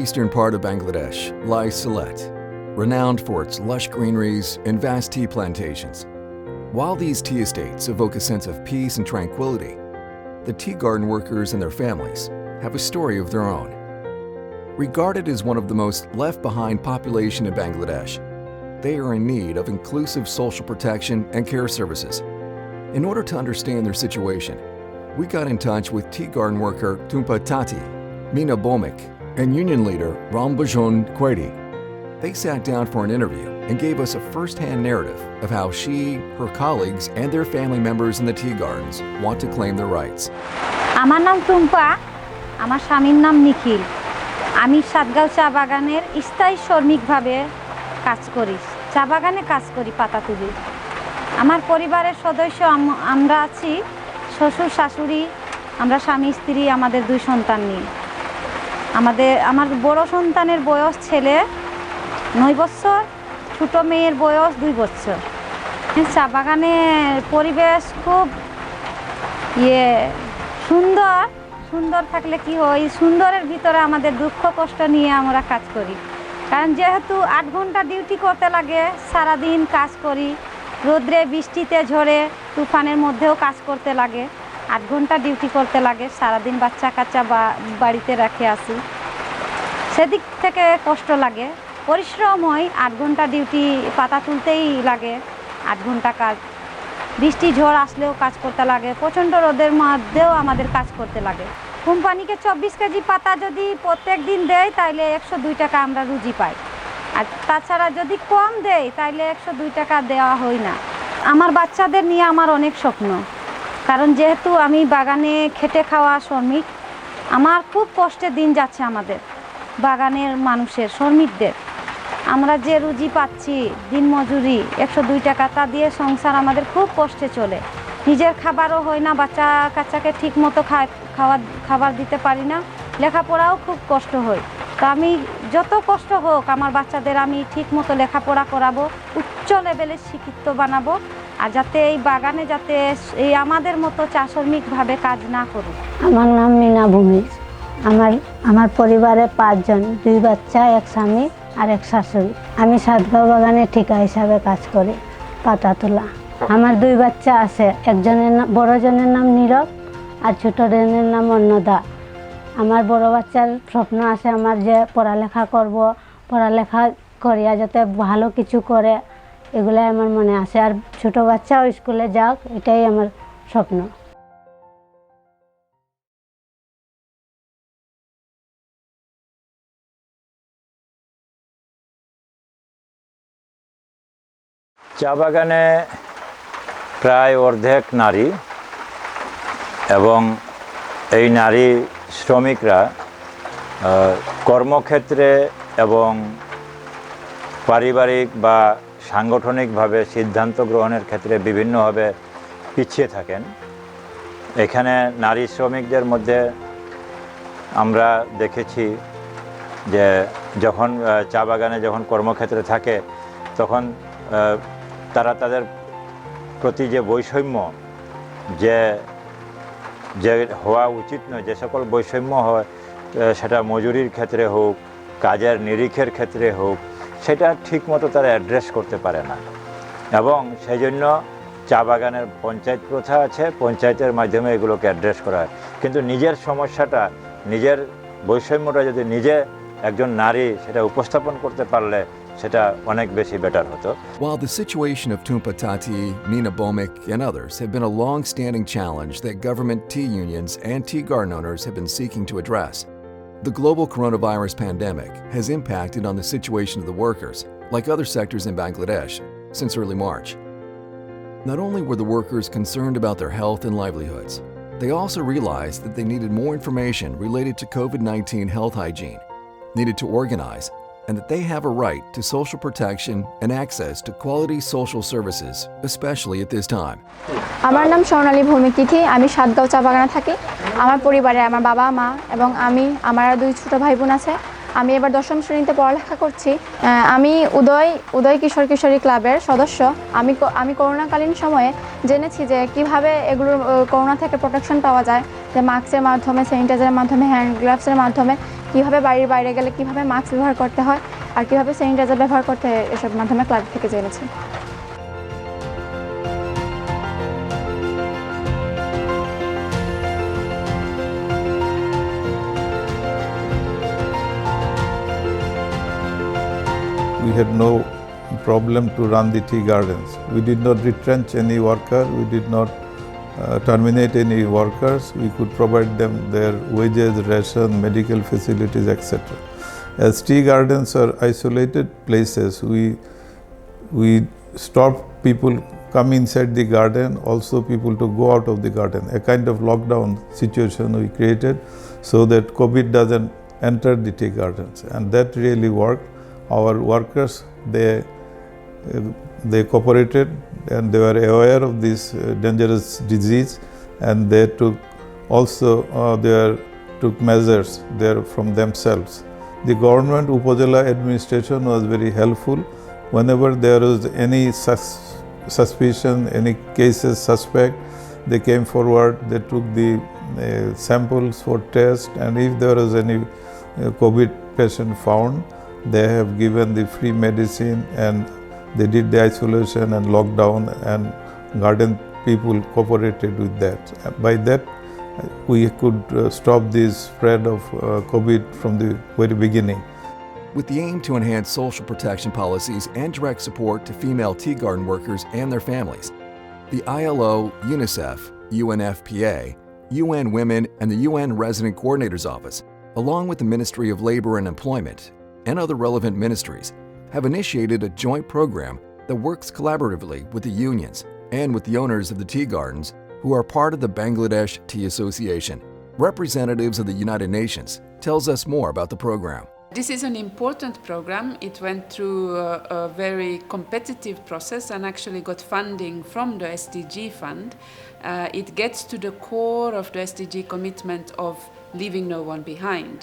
southeastern part of Bangladesh lies Sylhet, renowned for its lush greeneries and vast tea plantations. While these tea estates evoke a sense of peace and tranquility, the tea garden workers and their families have a story of their own. Regarded as one of the most left-behind population in Bangladesh, they are in need of inclusive social protection and care services. In order to understand their situation, we got in touch with tea garden worker Tumpa Tati, Mina Bomik, and union leader Rambajon Quaidi. They sat down for an interview and gave us a first-hand narrative of how she, her colleagues, and their family members in the tea gardens want to claim their rights. আমার নাম টুম্পা, আমার স্বামীর নাম নিখিল। আমি সাতগাঁও চা বাগানের স্থায়ী শ্রমিকভাবে কাজ করি। চা বাগানে কাজ করি পাতা তুলি। আমার পরিবারের সদস্য আমরা আছি শ্বশুর শাশুড়ি, আমরা স্বামী স্ত্রী, আমাদের 2 সন্তান নিয়ে। আমার বড় সন্তানের বয়স ছেলে 9 বছর, ছোট মেয়ের বয়স 2 বছর। চা বাগানের পরিবেশ খুব সুন্দর থাকলে কি হয়, সুন্দরের ভিতরে আমাদের দুঃখ কষ্ট নিয়ে আমরা কাজ করি। কারণ যেহেতু 8 ঘন্টা ডিউটি করতে লাগে, সারাদিন কাজ করি, রোদ্রে বৃষ্টিতে ঝড়ে তুফানের মধ্যেও কাজ করতে লাগে, 8 ঘন্টা ডিউটি করতে লাগে, সারাদিন বাচ্চা কাচ্চা বাড়িতে রেখে আসি, সেদিক থেকে কষ্ট লাগে। পরিশ্রম হয়, 8 ঘন্টা ডিউটি পাতা তুলতেই লাগে, 8 ঘন্টা কাজ, বৃষ্টি ঝড় আসলেও কাজ করতে লাগে, প্রচণ্ড রোদের মধ্যেও আমাদের কাজ করতে লাগে। কোম্পানিকে 24 কেজি পাতা যদি প্রত্যেক দিন দেয় তাহলে 102 টাকা আমরা রুজি পাই, আর তাছাড়া যদি কম দেয় তাহলে 102 টাকা দেওয়া হয় না। আমার বাচ্চাদের নিয়ে আমার অনেক স্বপ্ন, কারণ যেহেতু আমি বাগানে খেটে খাওয়া শ্রমিক, আমার খুব কষ্টের দিন যাচ্ছে আমাদের বাগানের মানুষের শ্রমিকদের। আমরা যে রুজি পাচ্ছি দিন মজুরি 102 টাকা, তা দিয়ে সংসার আমাদের খুব কষ্টে চলে। নিজের খাবারও হয় না, বাচ্চা কাচ্চাকে ঠিক মতো খাবার দিতে পারি না, লেখাপড়াও খুব কষ্ট হয়। তা আমি যত কষ্ট হোক আমার বাচ্চাদের আমি ঠিক মতো লেখাপড়া করাবো, উচ্চ লেভেলের শিক্ষিত বানাবো, আর যাতে এই বাগানে যাতে এই আমাদের মতো চা শ্রমিকভাবে কাজ না করুক। আমার নাম মিনা ভূমিজ। আমার পরিবারে 5 জন, 2 বাচ্চা, 1 স্বামী আর 1 শাশুড়ি। আমি সাতগাঁও বাগানে ঠিকা হিসাবে কাজ করি, পাতা তোলা। আমার 2 বাচ্চা আছে, বড় জনের নাম নীরব আর ছোট জনের নাম অন্নদা। আমার বড় বাচ্চার স্বপ্ন আছে আমার যে পড়ালেখা করব, পড়ালেখা করিয়া যাতে ভালো কিছু করে, এগুলাই আমার মনে আছে। আর ছোট বাচ্চাও স্কুলে যাক, এটাই আমার স্বপ্ন। চা বাগানে প্রায় অর্ধেক নারী, এবং এই নারী শ্রমিকরা কর্মক্ষেত্রে এবং পারিবারিক বা সাংগঠনিকভাবে সিদ্ধান্ত গ্রহণের ক্ষেত্রে বিভিন্নভাবে পিছিয়ে থাকেন। এখানে নারী শ্রমিকদের মধ্যে আমরা দেখেছি যে যখন চা বাগানে যখন কর্মক্ষেত্রে থাকে তখন তারা তাদের প্রতি যে বৈষম্য যে হওয়া উচিত নয়, যে সকল বৈষম্য হয়, সেটা মজুরির ক্ষেত্রে হোক, কাজের নিরিখের ক্ষেত্রে হোক, সেটা ঠিকমতো তারা অ্যাড্রেস করতে পারে না। এবং সেই জন্য চা বাগানের পঞ্চায়েত প্রথা আছে, পঞ্চায়েতের মাধ্যমে এগুলোকে অ্যাড্রেস করা হয়। কিন্তু নিজের সমস্যাটা, নিজের বৈষম্যটা যদি নিজে একজন নারী সেটা উপস্থাপন করতে পারলে সেটা অনেক বেশি বেটার হতো। While the situation of Tumpa Tati, Mina Bomik, and others have been a long-standing challenge that government tea unions and tea garden owners have been seeking to address, the global coronavirus pandemic has impacted on the situation of the workers, like other sectors in Bangladesh, since early March. Not only were the workers concerned about their health and livelihoods, they also realized that they needed more information related to COVID-19 health hygiene, needed to organize, and that they have a right to social protection and access to quality social services, especially at this time. আমার নাম স্বর্ণালী ভৌমিক তিথি। আমি সাতগাঁও চা বাগানে থাকি। আমার পরিবারে আমার বাবা মা এবং আমার 2 ছোট ভাই বোন আছে। আমি এবার 10ম শ্রেণীতে পড়ালেখা করছি। আমি উদয় কিশোর কিশোরী ক্লাবের সদস্য। আমি করোনাকালীন সময়ে জেনেছি যে কিভাবে এগুলোর করোনা থেকে প্রোটেকশন পাওয়া যায়, যে মাস্কের মাধ্যমে, স্যানিটাইজারের মাধ্যমে, হ্যান্ড গ্লাভসের মাধ্যমে কীভাবে বাড়ির বাইরে গেলে কীভাবে মাস্ক ব্যবহার করতে হয় আর কীভাবে স্যানিটাইজার ব্যবহার করতে হয় এসব মাধ্যমে ক্লাব থেকে জেনেছি। We had no problem to run the tea gardens. We did not retrench any worker, we did not terminate any workers. We could provide them their wages, ration, medical facilities, etc. As tea gardens are isolated places, we stopped people come inside the garden, also people to go out of the garden. A kind of lockdown situation we created so that COVID doesn't enter the tea gardens, and that really worked. Our workers, they cooperated and they were aware of this dangerous disease, and they took also took measures there from themselves. The government Upazila administration was very helpful. Whenever there was any suspicion, any cases suspect, they came forward, they took the samples for test, and if there was any COVID patient found, they have given the free medicine, and they did the isolation and lockdown, and garden people cooperated with that. By that, we could stop this spread of COVID from the very beginning. With the aim to enhance social protection policies and direct support to female tea garden workers and their families, the ILO, UNICEF, UNFPA, UN Women, and the UN Resident Coordinator's Office, along with the Ministry of Labor and Employment and other relevant ministries, have initiated a joint program that works collaboratively with the unions and with the owners of the tea gardens who are part of the Bangladesh Tea Association. Representatives of the United Nations tells us more about the program. This is an important program. It went through a very competitive process and actually got funding from the SDG fund. It gets to the core of the SDG commitment of leaving no one behind.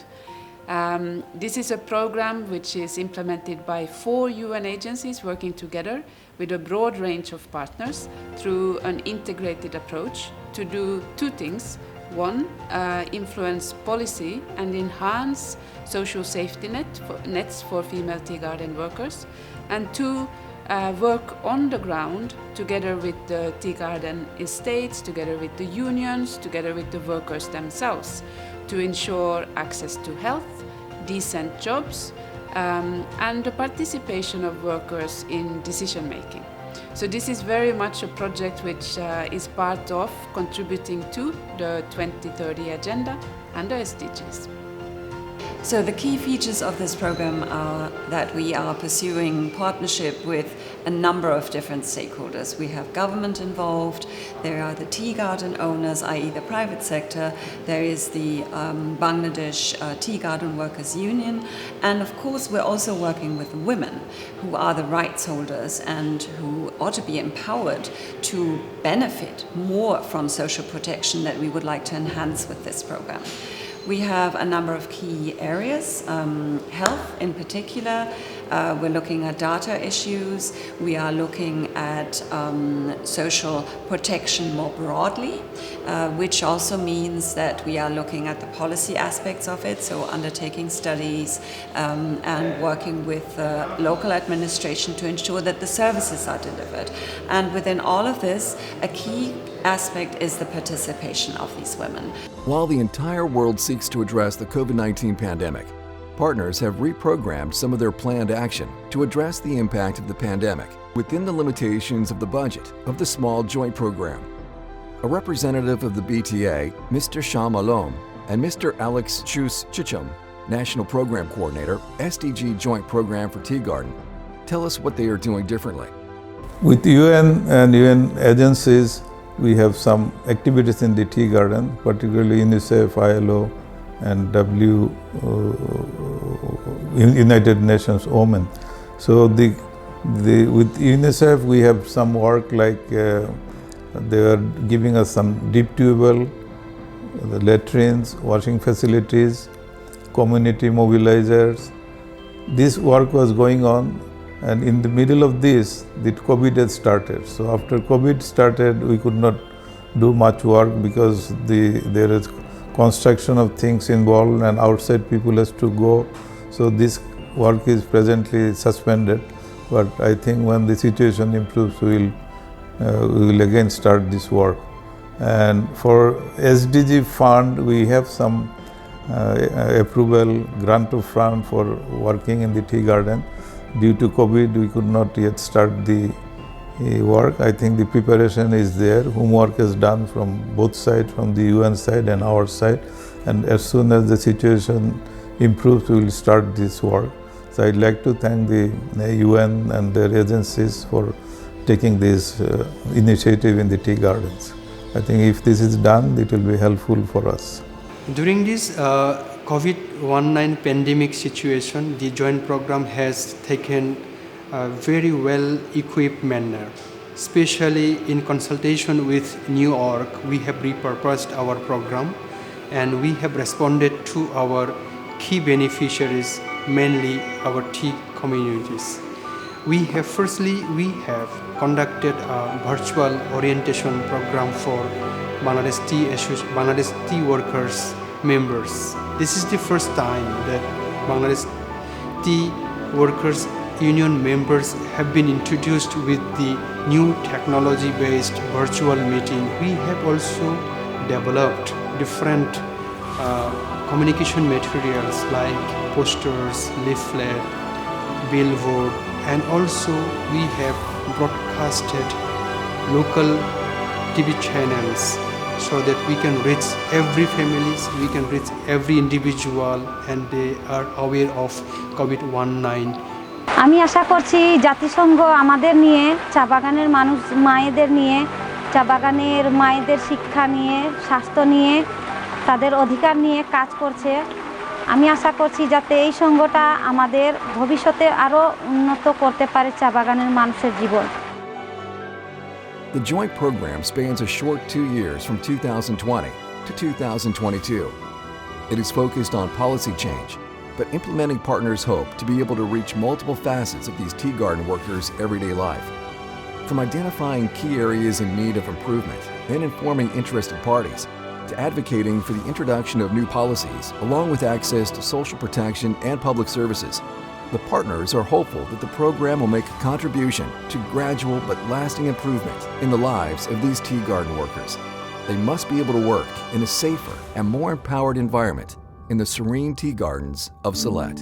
This is a program which is implemented by 4 UN agencies working together with a broad range of partners through an integrated approach to do 2 things. 1, influence policy and enhance social safety nets for female tea garden workers, and 2, work on the ground together with the tea garden estates, together with the unions, together with the workers themselves, to ensure access to health, decent jobs, and the participation of workers in decision making. So this is very much a project which is part of contributing to the 2030 agenda and the SDGs. So the key features of this program are that we are pursuing partnership with a number of different stakeholders. We have government involved, there are the tea garden owners, i.e. the private sector, there is the Bangladesh Tea Garden Workers Union, and of course we're also working with women who are the rights holders and who ought to be empowered to benefit more from social protection that we would like to enhance with this program. We have a number of key areas, health in particular. We're looking at data issues. We are looking at social protection more broadly, which also means that we are looking at the policy aspects of it, so undertaking studies and working with local administration to ensure that the services are delivered. And within all of this, a key aspect is the participation of these women. While the entire world seeks to address the COVID-19 pandemic, partners have reprogrammed some of their planned action to address the impact of the pandemic within the limitations of the budget of the Small Joint Program. A representative of the BTA, Mr. Sham Alom, and Mr. Alex Chus Chichum, National Program Coordinator, SDG Joint Program for Tea Garden, tell us what they are doing differently. With UN and UN agencies, we have some activities in the tea garden, particularly UNICEF, ILO, and United Nations Women. So with UNICEF we have some work like they are giving us some deep tube well, the latrines, washing facilities, community mobilizers. This work was going on, and in the middle of this, the COVID had started. So after COVID started, we could not do much work because there is construction of things involved and outside people has to go. So this work is presently suspended. But I think when the situation improves, we will again start this work. And for SDG fund, we have some approval, grant of fund for working in the tea garden. Due to COVID, we could not yet start the work. I think the preparation is there. Homework is done from both sides, from the UN side and our side. And as soon as the situation improves, we will start this work. So I'd like to thank the UN and their agencies for taking this initiative in the tea gardens. I think if this is done, it will be helpful for us. During this COVID-19 pandemic situation, the joint program has taken a very well-equipped manner. Especially in consultation with New York, we have repurposed our program and we have responded to our key beneficiaries, mainly our tea communities. We have conducted a virtual orientation program for Bangladesh tea workers members. This is the first time that Bangladesh tea workers union members have been introduced with the new technology-based virtual meeting. We have also developed different communication materials like posters, leaflet, billboard, and also we have broadcasted local TV channels so that we can reach every families, we can reach every individual, and they are aware of COVID-19. আমি আশা করছি জাতিসংঘ আমাদের নিয়ে চা বাগানের মায়েদের নিয়ে চা বাগানের মায়েদের শিক্ষা নিয়ে স্বাস্থ্য নিয়ে তাদের অধিকার নিয়ে কাজ করছে। আমি আশা করছি যাতে এই সংঘটা আমাদের ভবিষ্যতে আরো উন্নত করতে পারে চা বাগানের মানুষের জীবন। The joint program spans a short 2 years from 2020 to 2022. It is focused on policy change, but implementing partners hope to be able to reach multiple facets of these tea garden workers' everyday life. From identifying key areas in need of improvement and informing interested parties, to advocating for the introduction of new policies, along with access to social protection and public services, the partners are hopeful that the program will make a contribution to gradual but lasting improvement in the lives of these tea garden workers. They must be able to work in a safer and more empowered environment in the serene tea gardens of Sylhet.